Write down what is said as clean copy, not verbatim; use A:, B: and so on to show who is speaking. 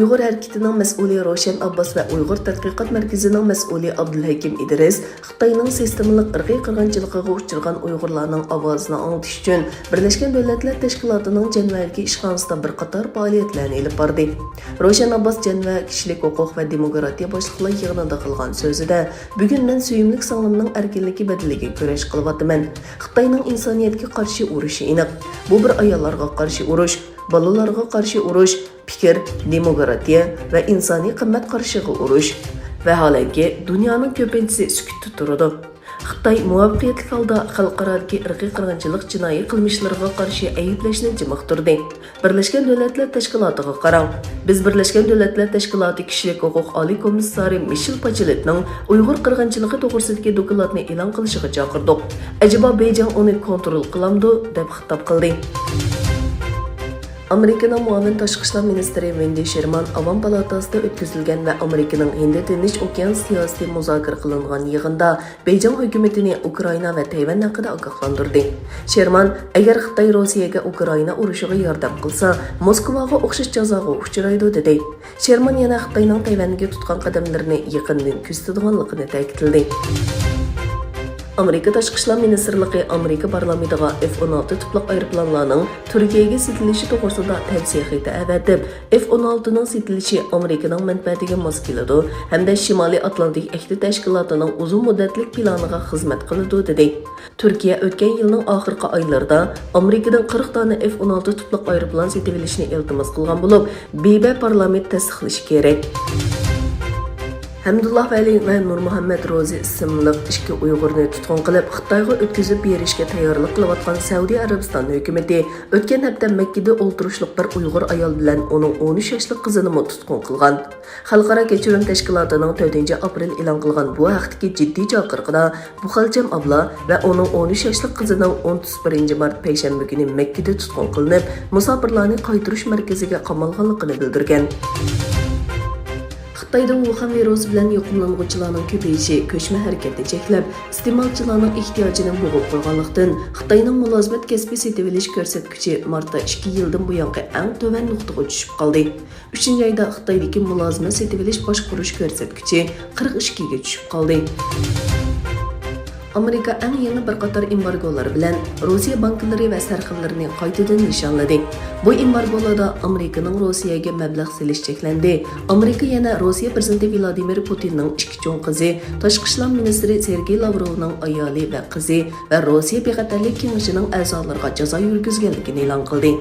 A: Uyg'ur harakatining mas'uli Roshan Abbos va Uyg'ur tadqiqot markazining mas'uli Abdulhakim Idris Xitoyning sistemalik irqiy qirg'inchiligiga uchragan Uyg'urlarning ovozini anglatish uchun Birlashgan Davlatlar Tashkilotining Janvadagi ishxonasida bir qator faoliyatlarni olib bordi. Roshan Abbos Janva kishilik huquq va demokratiya boshliqlar yig'inida qilgan so'zida bugun men suyimlik singlimning erkinligi badaliga kurash qilyapman. Xitoyning insoniyatga qarshi urushi aniq. Bu bir ayollarga qarshi urush, bolalarga qarshi urush, fikr, demokratiya va insoniy qimmat qarshiga urush. Vaholanki, dunyoning ko'pinchisi sukutda turadi. Xitoy muvaffaqiyatli holda xalqarodagi irqiy qirg'inchilik jinoiy qilmishlariga qarshi ayblashni jimoqtirdi. Birlashgan Davlatlar Tashkilotiga qarang. Biz Birlashgan Davlatlar Tashkiloti kishilik huquq oliy komissari Michel Bacheletning Uyg'ur qirg'inchiligi to'g'risidagi dokladni e'lon qilishiga chaqirdik. Ajabo Beijing uni kontrol qilamdi deb xitob qildi. Amerikaning muavin tashqi ishlar ministri Wendy Sherman Avam palatasida o'tkazilgan va Amerikaning Hind-Tinch okean siyosati muzokara qilingan yig'inda Beijing hukumatini Ukraina va Tayvan haqida ogohlantirdi. Sherman, agar Xitoy Rossiyaga Ukraina urushiga yordam qilsa, Moskvaga o'xshash jazoga uchraydi dedi. Sherman yana Xitoyning Tayvanga tutgan qadamlarini yaqindan kuzatadiganligini ta'kidladi. Amerika Tashqi ishlar ministrligi Amerika parlamentiga F-16 tipli aeroplanlarning Turkiyaga setilishi to'g'risida tavsiya xati avatib, F-16 ning setilishi Amerikaning manfaatiga mos keladi hamda Shimoliy Atlantik ahdi tashkilotining uzun muddatli planiga xizmat qiladi dedi. Turkiya o'tgan yilning oxirgi oylarida Amerikadan 40 dona F-16 tipli aeroplan setib olishni iltimos qilgan bo'lib, BB parlament tasdiqlashi kerak. Hamdullah Vali va Nur Muhammad Rozi ismli ikki Uyg'urni tutqun qilib, Xitoyga o'tkazib berishga tayyorlik qilayotgan Saudiya Arabiston hukumatı o'tgan hafta Makkada o'ltirishliq bir Uyg'ur ayol bilan uning 13 yoshli qizini tutqun qilgan. Xalqaro kechirim tashkilotining 4-aprel e'lon qilgan bu haqdagi jiddiy chaqiriqda bu xalcham abla va uning 13 yoshli qizining 31-mart payshanba kuni Makkada tutqun qilinib, musofirlarni qaytarish markaziga qamalganligini bildirgan. Xitoyda Wuhan virusi bilan yuqumlanuvchilarning ko'payishi ko'chma harakatni cheklab, iste'molchilarning ehtiyojini bo'g'ib qo'yganlikdan Xitoyning mulozimat kasbiy setib olish ko'rsatkichi martda 2 yildan buyongi eng to'van nuqtaga tushib qoldi. 3-oyda Xitoydagi mulozimat setib olish boshqarish ko'rsatkichi 42 ga tushib qoldi. Amerika eng yangi bir qator embargolar bilan Rossiya banklari va sarxillarni qaytadan nishonladi. Bu embargolarda Amerikaning Rossiyaga mablag' selish cheklandi. Amerika yana Rossiya prezidenti Vladimir Putinning ikki cho'ng qizi, tashqi ishlar ministri Sergey Lavrovning ayoli va qizi va Rossiya bexatarlik kengashining a'zolariga jazo yurgizganligini e'lon qildi.